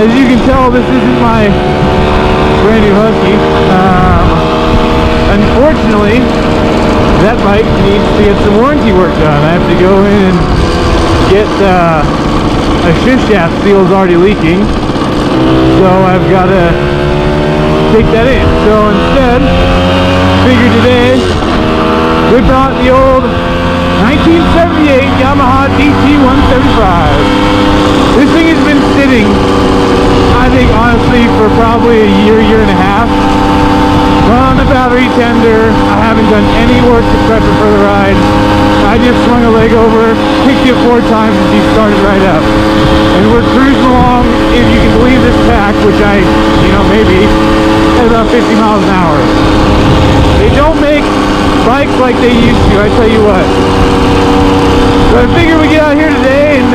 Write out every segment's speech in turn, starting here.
As you can tell, this isn't my brand new Husky. Unfortunately, that bike needs to get some warranty work done. I have to go in and get a shift shaft seal is already leaking, so I've got to take that in. So instead, figured today, whip out the old 1978 Yamaha DT175. This thing has been sitting, I think honestly, for probably a year and a half. Run on the battery tender. I haven't done any work to prep it for the ride. I just swung a leg over, kicked it 4 times, and she started right up. And we're cruising along, if you can believe this pack, which I, maybe, at about 50 miles an hour. They don't make bikes like they used to, I tell you what. So I figured we get out here today and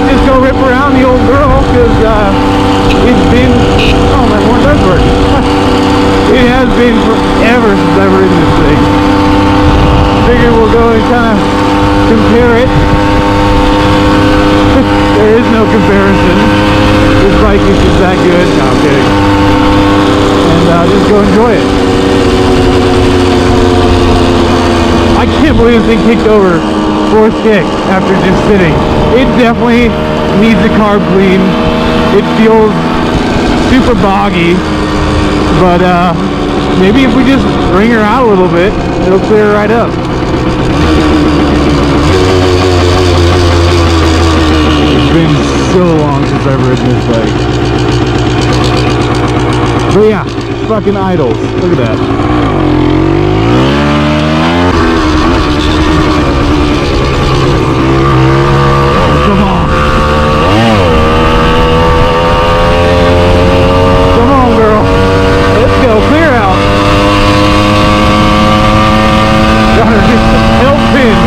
just go rip around the old girl, because it's been, oh, my horn does work. It has been forever since I've ridden this thing. Figure we'll go and kind of compare it. There is no comparison. This bike is just that good. No, I'm kidding. And just go enjoy it. I can't believe this thing kicked over 4th kick after just sitting. It definitely needs a carb clean. It feels super boggy. But maybe if we just bring her out a little bit, it'll clear her right up. It's been so long since I've ridden this bike. But yeah, fucking idles. Look at that. Come on. Come on, girl. Let's go, clear out. Got her just help pin.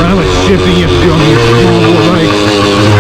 How much shifting you have to do on these small little bikes.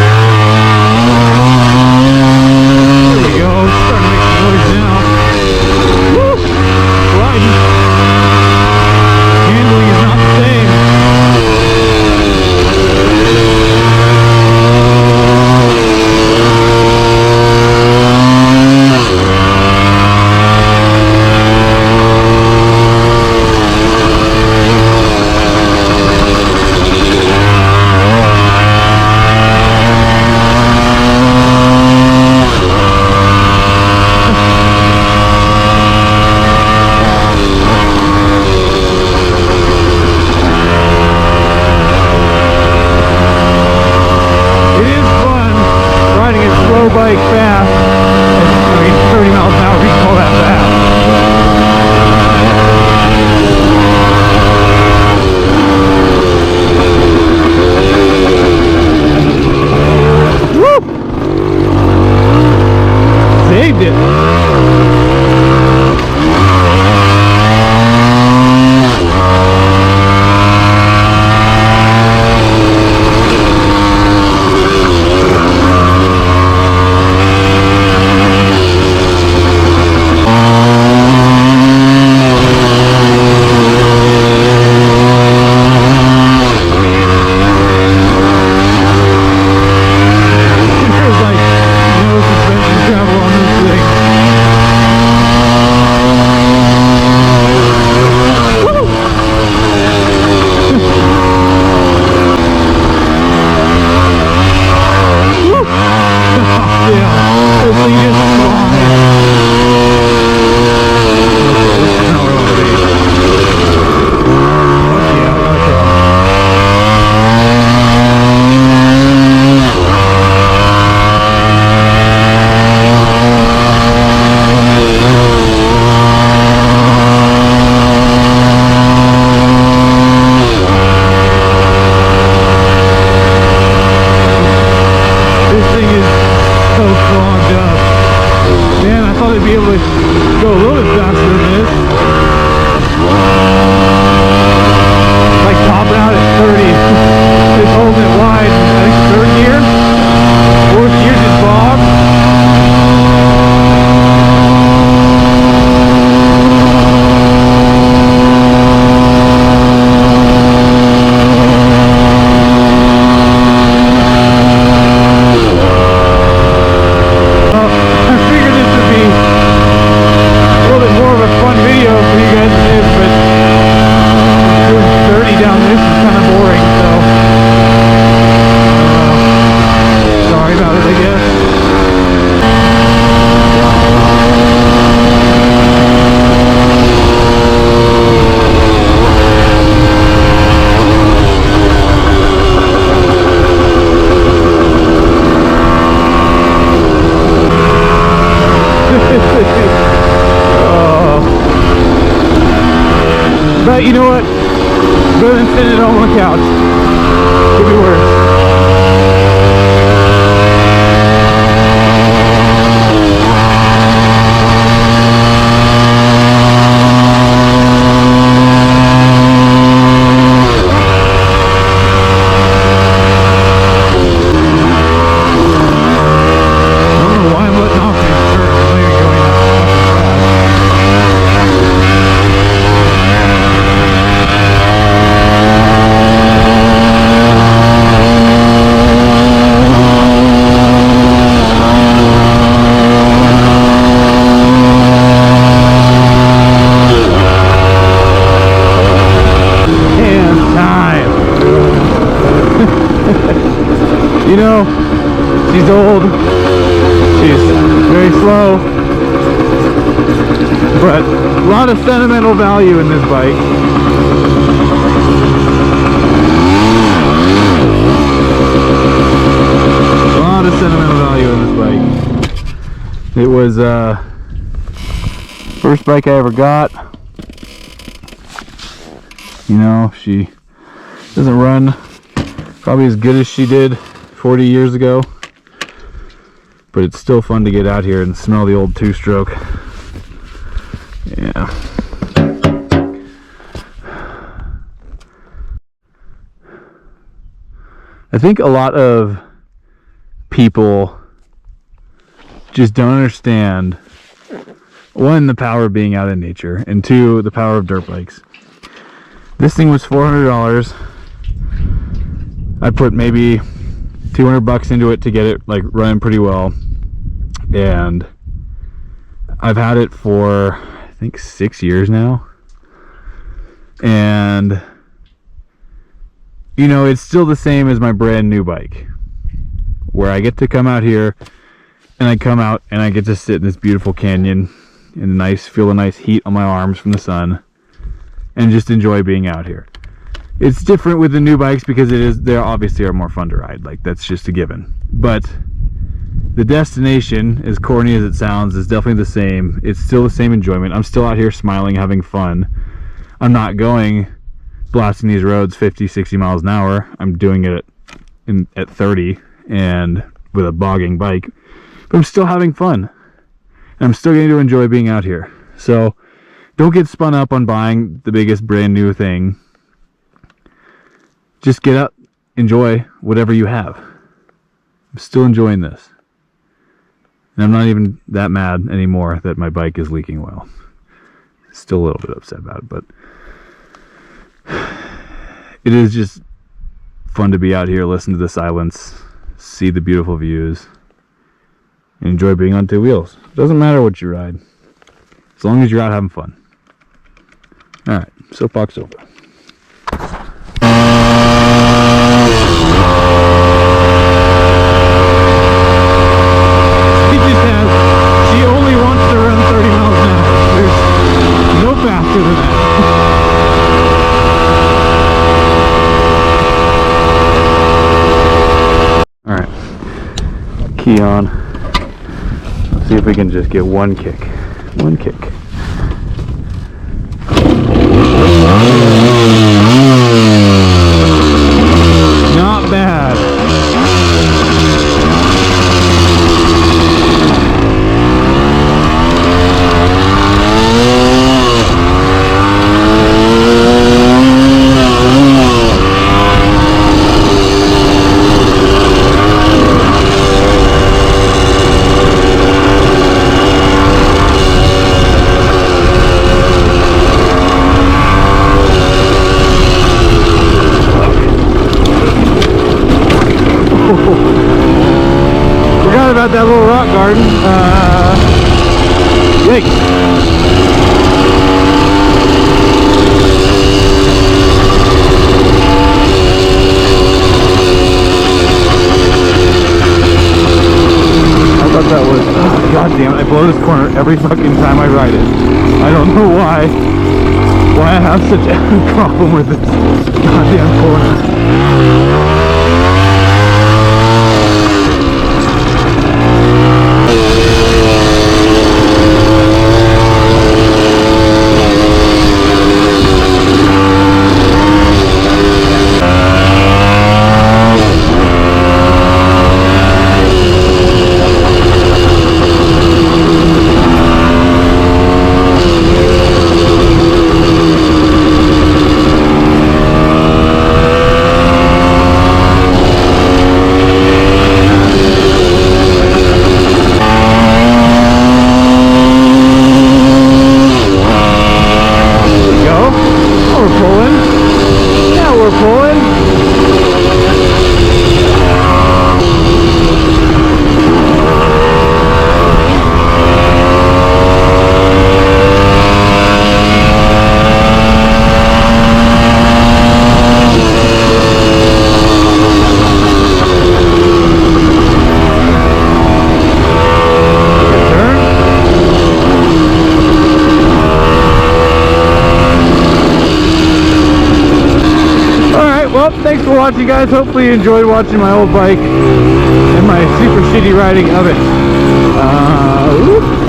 you know what? Better than sitting at home on the couch. Could be worse. You know, she's old, she's very slow, but a lot of sentimental value in this bike. A lot of sentimental value in this bike. It was first bike I ever got. You know, she doesn't run probably as good as she did 40 years ago, but it's still fun to get out here and smell the old two-stroke. Yeah. I think a lot of people just don't understand, one, the power of being out in nature, and two, the power of dirt bikes. This thing was $400. I put maybe 200 bucks into it to get it like running pretty well, and I've had it for I think 6 years now, and you know, it's still the same as my brand new bike, where I get to come out here and I come out and I get to sit in this beautiful canyon and feel the nice heat on my arms from the sun and just enjoy being out here. It's different with the new bikes because they obviously are more fun to ride, like that's just a given. But the destination, as corny as it sounds, is definitely the same. It's still the same enjoyment. I'm still out here smiling, having fun. I'm not going blasting these roads 50, 60 miles an hour. I'm doing it at 30 and with a bogging bike, but I'm still having fun. And I'm still getting to enjoy being out here. So don't get spun up on buying the biggest brand new thing. Just get out, enjoy whatever you have. I'm still enjoying this. And I'm not even that mad anymore that my bike is leaking oil. Still a little bit upset about it, but it is just fun to be out here, listen to the silence, see the beautiful views, and enjoy being on two wheels. Doesn't matter what you ride, as long as you're out having fun. Alright, soapbox over. She only wants to run 30 miles an hour. There's no faster than that. Alright, key on. Let's see if we can just get one kick. One kick. Not bad. Forgot about that little rock garden. Yikes. I thought that was, oh, god damn it, I blow this corner every fucking time I ride it. I don't know why I have such a problem with this goddamn corner. Alright, well, thanks for watching, guys. Hopefully you enjoyed watching my old bike and my super shitty riding of it.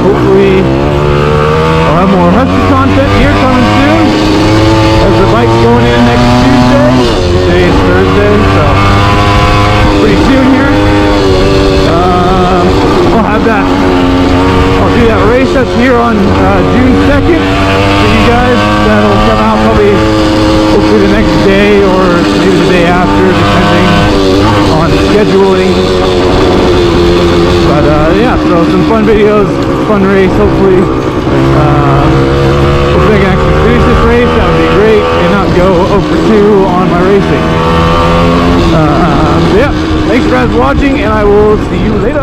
Hopefully I'll have more Husky content here coming soon, as the bike's going in next Tuesday. Today is Thursday, so pretty soon here. I'll do that race that's here on June 2nd for you guys. That'll come out probably hopefully the next day or maybe the day after, depending on scheduling. But yeah, so some fun videos, fun race. Hopefully I can actually finish this race. That would be great, and not go 0 for 2 on my racing. Yeah, thanks for guys watching, and I will see you later.